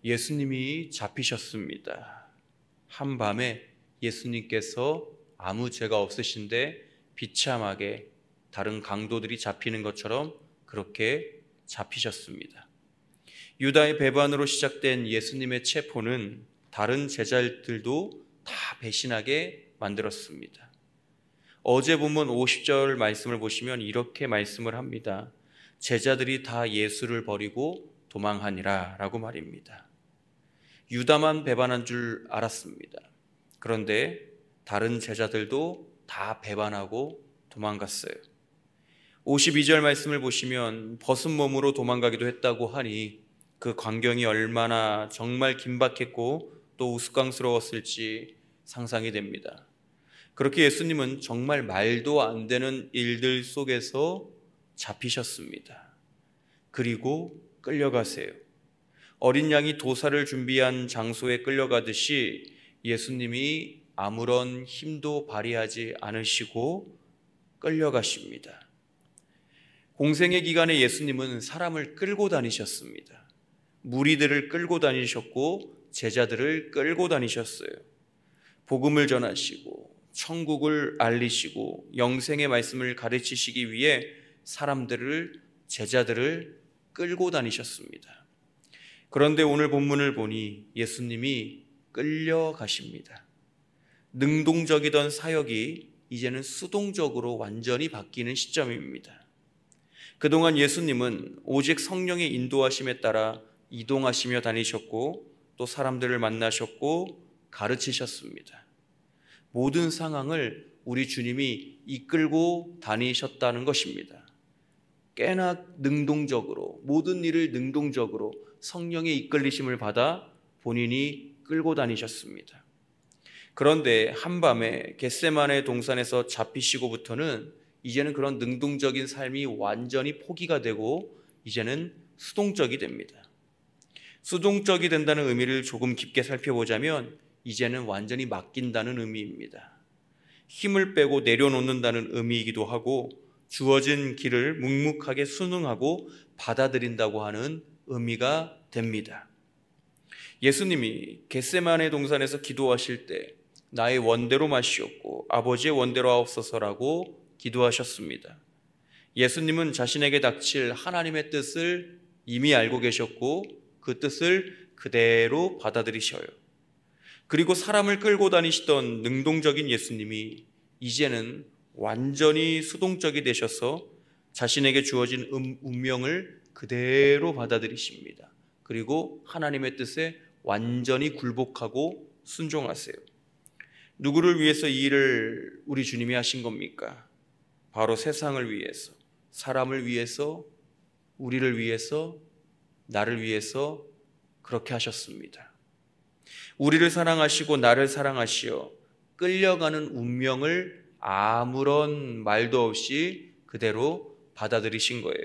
예수님이 잡히셨습니다. 한밤에 예수님께서 아무 죄가 없으신데 비참하게 다른 강도들이 잡히는 것처럼 그렇게 잡히셨습니다. 유다의 배반으로 시작된 예수님의 체포는 다른 제자들도 다 배신하게 만들었습니다. 어제 본문 50절 말씀을 보시면 이렇게 말씀을 합니다. 제자들이 다 예수를 버리고 도망하니라 라고 말입니다. 유다만 배반한 줄 알았습니다. 그런데 다른 제자들도 다 배반하고 도망갔어요. 52절 말씀을 보시면 벗은 몸으로 도망가기도 했다고 하니 그 광경이 얼마나 정말 긴박했고 또 우스꽝스러웠을지 상상이 됩니다. 그렇게 예수님은 정말 말도 안 되는 일들 속에서 잡히셨습니다. 그리고 끌려가세요. 어린 양이 도살을 준비한 장소에 끌려가듯이 예수님이 아무런 힘도 발휘하지 않으시고 끌려가십니다. 공생의 기간에 예수님은 사람을 끌고 다니셨습니다. 무리들을 끌고 다니셨고 제자들을 끌고 다니셨어요. 복음을 전하시고 천국을 알리시고 영생의 말씀을 가르치시기 위해 사람들을, 제자들을 끌고 다니셨습니다. 그런데 오늘 본문을 보니 예수님이 끌려가십니다. 능동적이던 사역이 이제는 수동적으로 완전히 바뀌는 시점입니다. 그동안 예수님은 오직 성령의 인도하심에 따라 이동하시며 다니셨고 또 사람들을 만나셨고 가르치셨습니다. 모든 상황을 우리 주님이 이끌고 다니셨다는 것입니다. 꽤나 능동적으로, 모든 일을 능동적으로 성령의 이끌리심을 받아 본인이 끌고 다니셨습니다. 그런데 한밤에 겟세마네 동산에서 잡히시고부터는 이제는 그런 능동적인 삶이 완전히 포기가 되고 이제는 수동적이 됩니다. 수동적이 된다는 의미를 조금 깊게 살펴보자면 이제는 완전히 맡긴다는 의미입니다. 힘을 빼고 내려놓는다는 의미이기도 하고 주어진 길을 묵묵하게 순응하고 받아들인다고 하는 의미가 됩니다. 예수님이 겟세마네 동산에서 기도하실 때 나의 원대로 마시옵고 아버지의 원대로 하옵소서라고 기도하셨습니다. 예수님은 자신에게 닥칠 하나님의 뜻을 이미 알고 계셨고 그 뜻을 그대로 받아들이셔요. 그리고 사람을 끌고 다니시던 능동적인 예수님이 이제는 완전히 수동적이 되셔서 자신에게 주어진 운명을 그대로 받아들이십니다. 그리고 하나님의 뜻에 완전히 굴복하고 순종하세요. 누구를 위해서 이 일을 우리 주님이 하신 겁니까? 바로 세상을 위해서, 사람을 위해서, 우리를 위해서, 나를 위해서 그렇게 하셨습니다. 우리를 사랑하시고 나를 사랑하시어 끌려가는 운명을 아무런 말도 없이 그대로 받아들이신 거예요.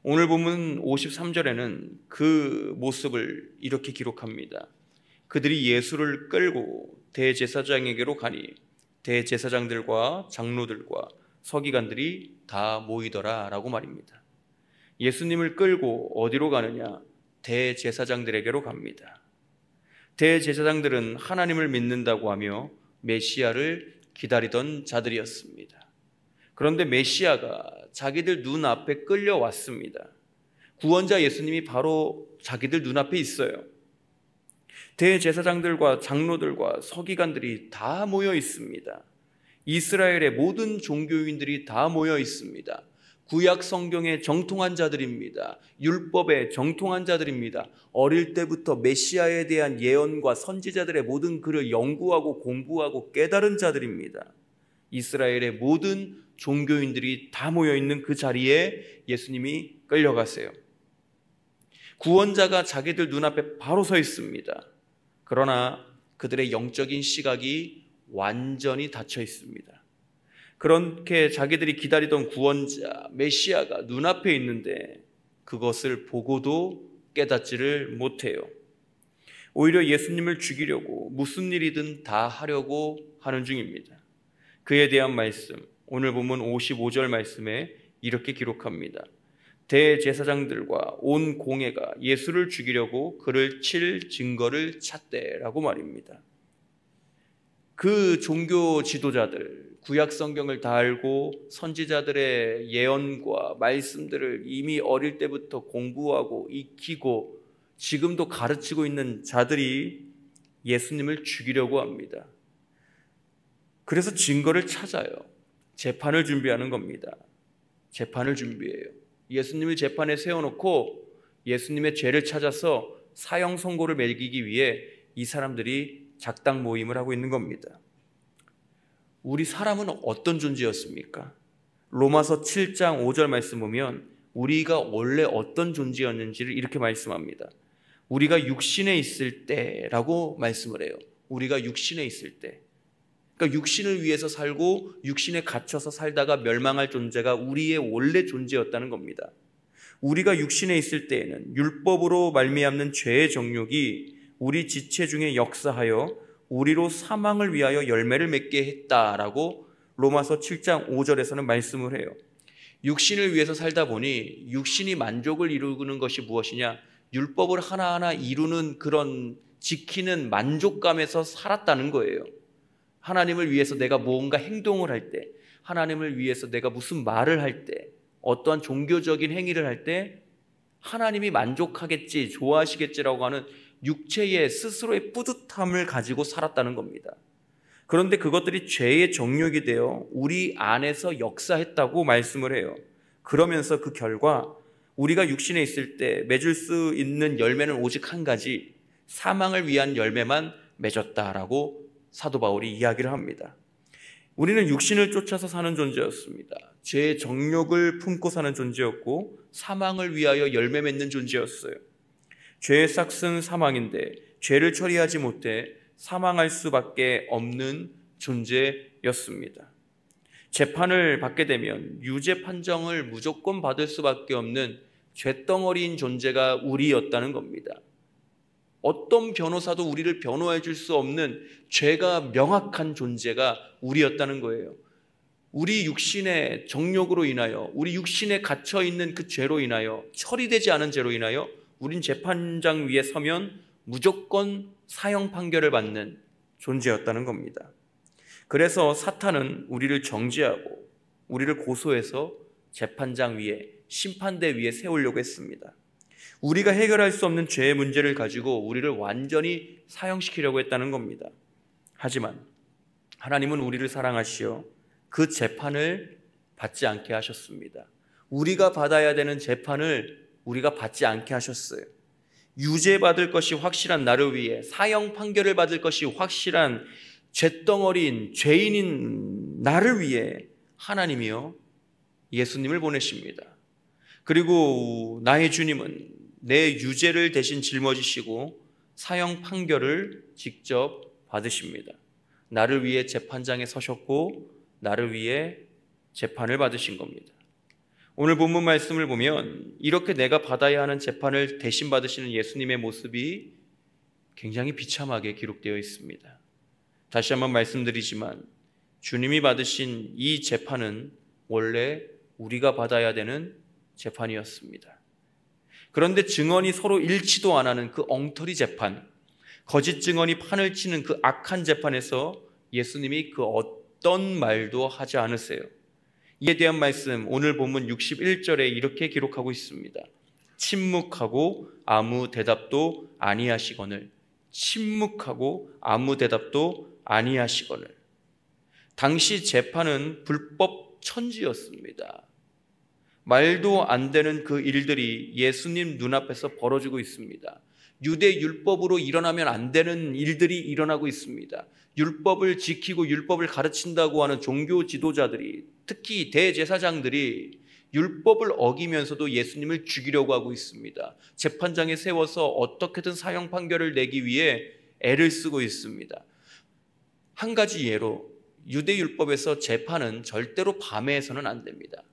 오늘 본문 53절에는 그 모습을 이렇게 기록합니다. 그들이 예수를 끌고 대제사장에게로 가니 대제사장들과 장로들과 서기관들이 다 모이더라 라고 말입니다. 예수님을 끌고 어디로 가느냐? 대제사장들에게로 갑니다. 대제사장들은 하나님을 믿는다고 하며 메시아를 기다리던 자들이었습니다. 그런데 메시아가 자기들 눈앞에 끌려왔습니다. 구원자 예수님이 바로 자기들 눈앞에 있어요. 대제사장들과 장로들과 서기관들이 다 모여 있습니다. 이스라엘의 모든 종교인들이 다 모여 있습니다. 구약 성경에 정통한 자들입니다. 율법에 정통한 자들입니다. 어릴 때부터 메시아에 대한 예언과 선지자들의 모든 글을 연구하고 공부하고 깨달은 자들입니다. 이스라엘의 모든 종교인들이 다 모여 있는 그 자리에 예수님이 끌려가세요. 구원자가 자기들 눈앞에 바로 서 있습니다. 그러나 그들의 영적인 시각이 완전히 닫혀 있습니다. 그렇게 자기들이 기다리던 구원자 메시아가 눈앞에 있는데 그것을 보고도 깨닫지를 못해요. 오히려 예수님을 죽이려고 무슨 일이든 다 하려고 하는 중입니다. 그에 대한 말씀, 오늘 보면 55절 말씀에 이렇게 기록합니다. 대제사장들과 온 공회가 예수를 죽이려고 그를 칠 증거를 찾대라고 말입니다. 그 종교 지도자들, 구약 성경을 다 알고 선지자들의 예언과 말씀들을 이미 어릴 때부터 공부하고 익히고 지금도 가르치고 있는 자들이 예수님을 죽이려고 합니다. 그래서 증거를 찾아요. 재판을 준비하는 겁니다. 재판을 준비해요. 예수님을 재판에 세워놓고 예수님의 죄를 찾아서 사형 선고를 매기기 위해 이 사람들이 작당 모임을 하고 있는 겁니다. 우리 사람은 어떤 존재였습니까? 로마서 7장 5절 말씀 보면 우리가 원래 어떤 존재였는지를 이렇게 말씀합니다. 우리가 육신에 있을 때라고 말씀을 해요. 우리가 육신에 있을 때. 그러니까 육신을 위해서 살고 육신에 갇혀서 살다가 멸망할 존재가 우리의 원래 존재였다는 겁니다. 우리가 육신에 있을 때에는 율법으로 말미암는 죄의 정욕이 우리 지체 중에 역사하여 우리로 사망을 위하여 열매를 맺게 했다라고 로마서 7장 5절에서는 말씀을 해요. 육신을 위해서 살다 보니 육신이 만족을 이루는 것이 무엇이냐? 율법을 하나하나 이루는 그런 지키는 만족감에서 살았다는 거예요. 하나님을 위해서 내가 뭔가 행동을 할 때, 하나님을 위해서 내가 무슨 말을 할 때, 어떠한 종교적인 행위를 할 때 하나님이 만족하겠지, 좋아하시겠지라고 하는 육체의 스스로의 뿌듯함을 가지고 살았다는 겁니다. 그런데 그것들이 죄의 정욕이 되어 우리 안에서 역사했다고 말씀을 해요. 그러면서 그 결과 우리가 육신에 있을 때 맺을 수 있는 열매는 오직 한 가지, 사망을 위한 열매만 맺었다라고 사도 바울이 이야기를 합니다. 우리는 육신을 쫓아서 사는 존재였습니다. 죄의 정욕을 품고 사는 존재였고 사망을 위하여 열매 맺는 존재였어요. 죄의 삭은 사망인데 죄를 처리하지 못해 사망할 수밖에 없는 존재였습니다. 재판을 받게 되면 유죄 판정을 무조건 받을 수밖에 없는 쇳덩어리인 존재가 우리였다는 겁니다. 어떤 변호사도 우리를 변호해 줄 수 없는 죄가 명확한 존재가 우리였다는 거예요. 우리 육신의 정욕으로 인하여, 우리 육신에 갇혀 있는 그 죄로 인하여, 처리되지 않은 죄로 인하여 우린 재판장 위에 서면 무조건 사형 판결을 받는 존재였다는 겁니다. 그래서 사탄은 우리를 정죄하고 우리를 고소해서 재판장 위에, 심판대 위에 세우려고 했습니다. 우리가 해결할 수 없는 죄의 문제를 가지고 우리를 완전히 사형시키려고 했다는 겁니다. 하지만 하나님은 우리를 사랑하시어 그 재판을 받지 않게 하셨습니다. 우리가 받아야 되는 재판을 우리가 받지 않게 하셨어요. 유죄받을 것이 확실한 나를 위해, 사형 판결을 받을 것이 확실한 쇳덩어리인 죄인인 나를 위해 하나님이요 예수님을 보내십니다. 그리고 나의 주님은 내 유죄를 대신 짊어지시고 사형 판결을 직접 받으십니다. 나를 위해 재판장에 서셨고 나를 위해 재판을 받으신 겁니다. 오늘 본문 말씀을 보면 이렇게 내가 받아야 하는 재판을 대신 받으시는 예수님의 모습이 굉장히 비참하게 기록되어 있습니다. 다시 한번 말씀드리지만 주님이 받으신 이 재판은 원래 우리가 받아야 되는 재판이었습니다. 그런데 증언이 서로 일치도 안 하는 그 엉터리 재판, 거짓 증언이 판을 치는 그 악한 재판에서 예수님이 그 어떤 말도 하지 않으세요. 이에 대한 말씀 오늘 본문 61절에 이렇게 기록하고 있습니다. 침묵하고 아무 대답도 아니하시거늘. 침묵하고 아무 대답도 아니하시거늘. 당시 재판은 불법 천지였습니다. 말도 안 되는 그 일들이 예수님 눈앞에서 벌어지고 있습니다. 유대 율법으로 일어나면 안 되는 일들이 일어나고 있습니다. 율법을 지키고 율법을 가르친다고 하는 종교 지도자들이, 특히 대제사장들이 율법을 어기면서도 예수님을 죽이려고 하고 있습니다. 재판장에 세워서 어떻게든 사형 판결을 내기 위해 애를 쓰고 있습니다. 한 가지 예로 유대 율법에서 재판은 절대로 밤에 해서는 안 됩니다.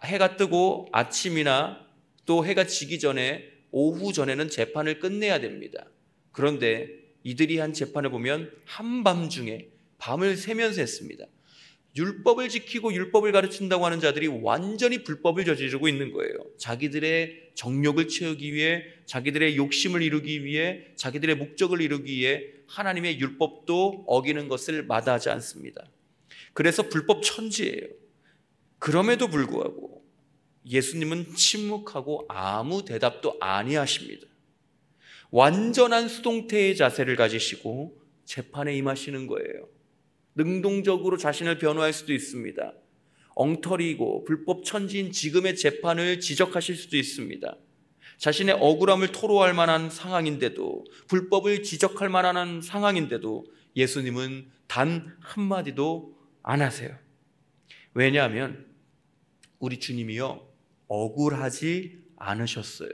해가 뜨고 아침이나 또 해가 지기 전에 오후 전에는 재판을 끝내야 됩니다. 그런데 이들이 한 재판을 보면 한밤중에 밤을 새면서 했습니다. 율법을 지키고 율법을 가르친다고 하는 자들이 완전히 불법을 저지르고 있는 거예요. 자기들의 정욕을 채우기 위해, 자기들의 욕심을 이루기 위해, 자기들의 목적을 이루기 위해 하나님의 율법도 어기는 것을 마다하지 않습니다. 그래서 불법 천지예요. 그럼에도 불구하고 예수님은 침묵하고 아무 대답도 아니하십니다. 완전한 수동태의 자세를 가지시고 재판에 임하시는 거예요. 능동적으로 자신을 변호할 수도 있습니다. 엉터리이고 불법 천지인 지금의 재판을 지적하실 수도 있습니다. 자신의 억울함을 토로할 만한 상황인데도, 불법을 지적할 만한 상황인데도 예수님은 단 한마디도 안 하세요. 왜냐하면 우리 주님이요, 억울하지 않으셨어요.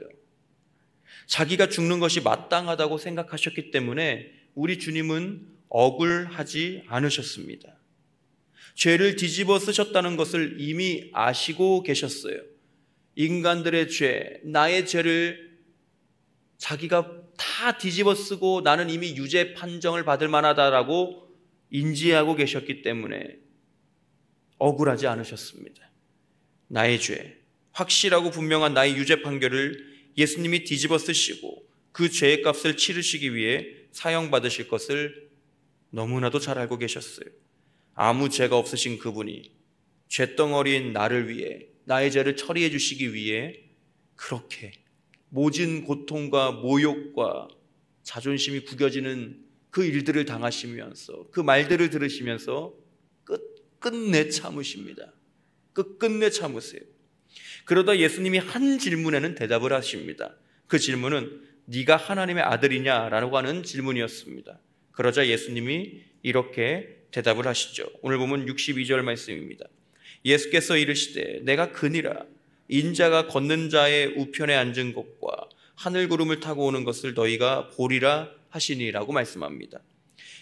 자기가 죽는 것이 마땅하다고 생각하셨기 때문에 우리 주님은 억울하지 않으셨습니다. 죄를 뒤집어 쓰셨다는 것을 이미 아시고 계셨어요. 인간들의 죄, 나의 죄를 자기가 다 뒤집어 쓰고 나는 이미 유죄 판정을 받을 만하다라고 인지하고 계셨기 때문에 억울하지 않으셨습니다. 나의 죄, 확실하고 분명한 나의 유죄 판결을 예수님이 뒤집어 쓰시고 그 죄의 값을 치르시기 위해 사형받으실 것을 너무나도 잘 알고 계셨어요. 아무 죄가 없으신 그분이 죄덩어리인 나를 위해, 나의 죄를 처리해 주시기 위해 그렇게 모진 고통과 모욕과 자존심이 구겨지는 그 일들을 당하시면서, 그 말들을 들으시면서 끝끝내 참으십니다. 끝끝내 참으세요. 그러다 예수님이 한 질문에는 대답을 하십니다. 그 질문은 네가 하나님의 아들이냐라고 하는 질문이었습니다. 그러자 예수님이 이렇게 대답을 하시죠. 오늘 보면 62절 말씀입니다. 예수께서 이르시되 내가 그니라. 인자가 걷는 자의 우편에 앉은 것과 하늘 구름을 타고 오는 것을 너희가 보리라 하시니라고 말씀합니다.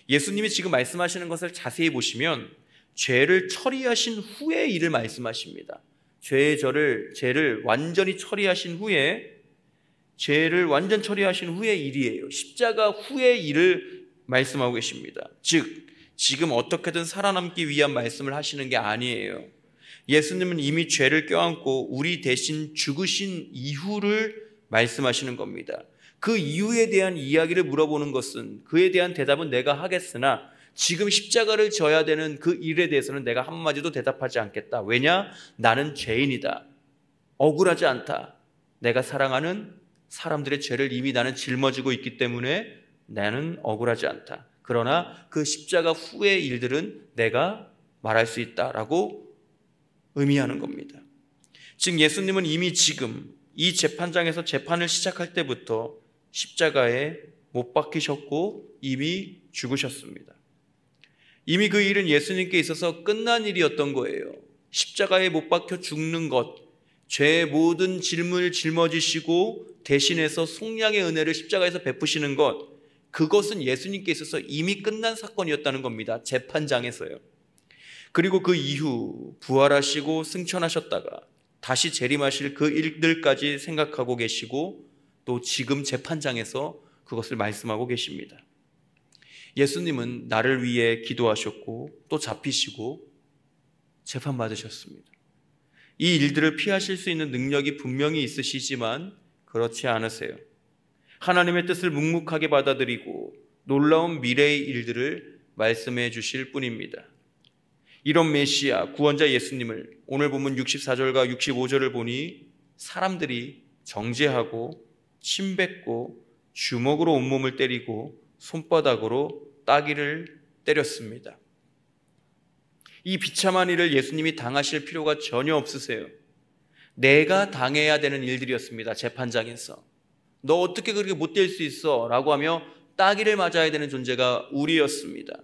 예수님이 지금 말씀하시는 것을 자세히 보시면 죄를 처리하신 후의 일을 말씀하십니다. 죄를 완전히 처리하신 후에, 죄를 완전 처리하신 후의 일이에요. 십자가 후의 일을 말씀하고 계십니다. 즉 지금 어떻게든 살아남기 위한 말씀을 하시는 게 아니에요. 예수님은 이미 죄를 껴안고 우리 대신 죽으신 이후를 말씀하시는 겁니다. 그 이유에 대한 이야기를 물어보는 것은, 그에 대한 대답은 내가 하겠으나 지금 십자가를 져야 되는 그 일에 대해서는 내가 한마디도 대답하지 않겠다. 왜냐? 나는 죄인이다. 억울하지 않다. 내가 사랑하는 사람들의 죄를 이미 나는 짊어지고 있기 때문에 나는 억울하지 않다. 그러나 그 십자가 후의 일들은 내가 말할 수 있다라고 의미하는 겁니다. 즉 예수님은 이미 지금 이 재판장에서 재판을 시작할 때부터 십자가에 못 박히셨고 이미 죽으셨습니다. 이미 그 일은 예수님께 있어서 끝난 일이었던 거예요. 십자가에 못 박혀 죽는 것, 죄의 모든 짐을 짊어지시고 대신해서 속량의 은혜를 십자가에서 베푸시는 것, 그것은 예수님께 있어서 이미 끝난 사건이었다는 겁니다. 재판장에서요. 그리고 그 이후 부활하시고 승천하셨다가 다시 재림하실 그 일들까지 생각하고 계시고 또 지금 재판장에서 그것을 말씀하고 계십니다. 예수님은 나를 위해 기도하셨고 또 잡히시고 재판받으셨습니다. 이 일들을 피하실 수 있는 능력이 분명히 있으시지만 그렇지 않으세요. 하나님의 뜻을 묵묵하게 받아들이고 놀라운 미래의 일들을 말씀해 주실 뿐입니다. 이런 메시아, 구원자 예수님을 오늘 보면 64절과 65절을 보니 사람들이 정죄하고 침뱉고 주먹으로 온몸을 때리고 손바닥으로 따귀를 때렸습니다. 이 비참한 일을 예수님이 당하실 필요가 전혀 없으세요. 내가 당해야 되는 일들이었습니다. 재판장에서. 너 어떻게 그렇게 못될 수 있어? 라고 하며 따귀를 맞아야 되는 존재가 우리였습니다.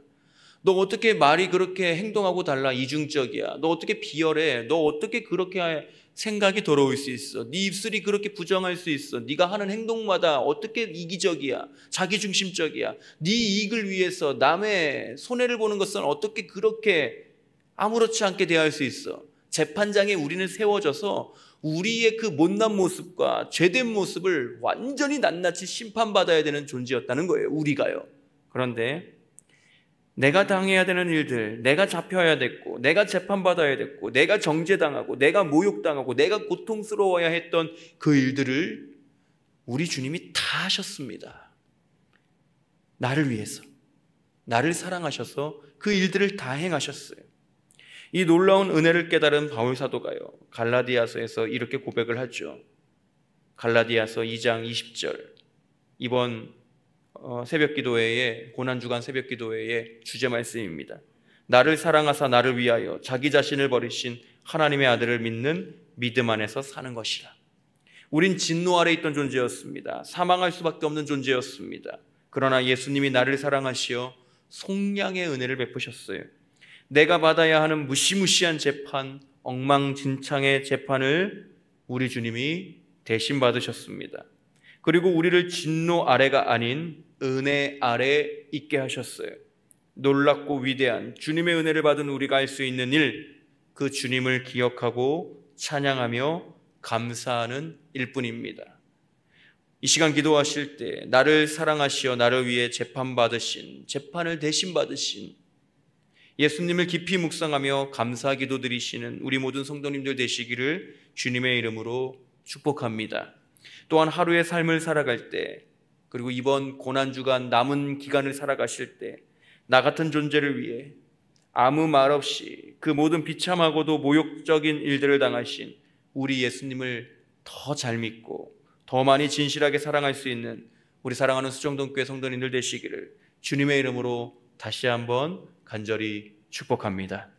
너 어떻게 말이 그렇게 행동하고 달라 이중적이야? 너 어떻게 비열해? 너 어떻게 그렇게 생각이 더러울 수 있어? 네 입술이 그렇게 부정할 수 있어? 네가 하는 행동마다 어떻게 이기적이야? 자기중심적이야? 네 이익을 위해서 남의 손해를 보는 것은 어떻게 그렇게 아무렇지 않게 대할 수 있어? 재판장에 우리는 세워져서 우리의 그 못난 모습과 죄된 모습을 완전히 낱낱이 심판받아야 되는 존재였다는 거예요. 우리가요. 그런데 내가 당해야 되는 일들, 내가 잡혀야 됐고, 내가 재판받아야 됐고, 내가 정죄당하고, 내가 모욕당하고, 내가 고통스러워야 했던 그 일들을 우리 주님이 다 하셨습니다. 나를 위해서, 나를 사랑하셔서 그 일들을 다 행하셨어요. 이 놀라운 은혜를 깨달은 바울 사도가요, 갈라디아서에서 이렇게 고백을 하죠. 갈라디아서 2장 20절, 이번 새벽기도회의 고난주간 새벽기도회의 주제 말씀입니다. 나를 사랑하사 나를 위하여 자기 자신을 버리신 하나님의 아들을 믿는 믿음 안에서 사는 것이라. 우린 진노 아래 있던 존재였습니다. 사망할 수밖에 없는 존재였습니다. 그러나 예수님이 나를 사랑하시어 속량의 은혜를 베푸셨어요. 내가 받아야 하는 무시무시한 재판, 엉망진창의 재판을 우리 주님이 대신 받으셨습니다. 그리고 우리를 진노 아래가 아닌 은혜 아래 있게 하셨어요. 놀랍고 위대한 주님의 은혜를 받은 우리가 할 수 있는 일, 그 주님을 기억하고 찬양하며 감사하는 일뿐입니다. 이 시간 기도하실 때 나를 사랑하시어 나를 위해 재판을 대신 받으신 예수님을 깊이 묵상하며 감사 기도 드리시는 우리 모든 성도님들 되시기를 주님의 이름으로 축복합니다. 또한 하루의 삶을 살아갈 때, 그리고 이번 고난주간 남은 기간을 살아가실 때 나 같은 존재를 위해 아무 말 없이 그 모든 비참하고도 모욕적인 일들을 당하신 우리 예수님을 더 잘 믿고 더 많이 진실하게 사랑할 수 있는 우리 사랑하는 수정동교회 성도님들 되시기를 주님의 이름으로 다시 한번 간절히 축복합니다.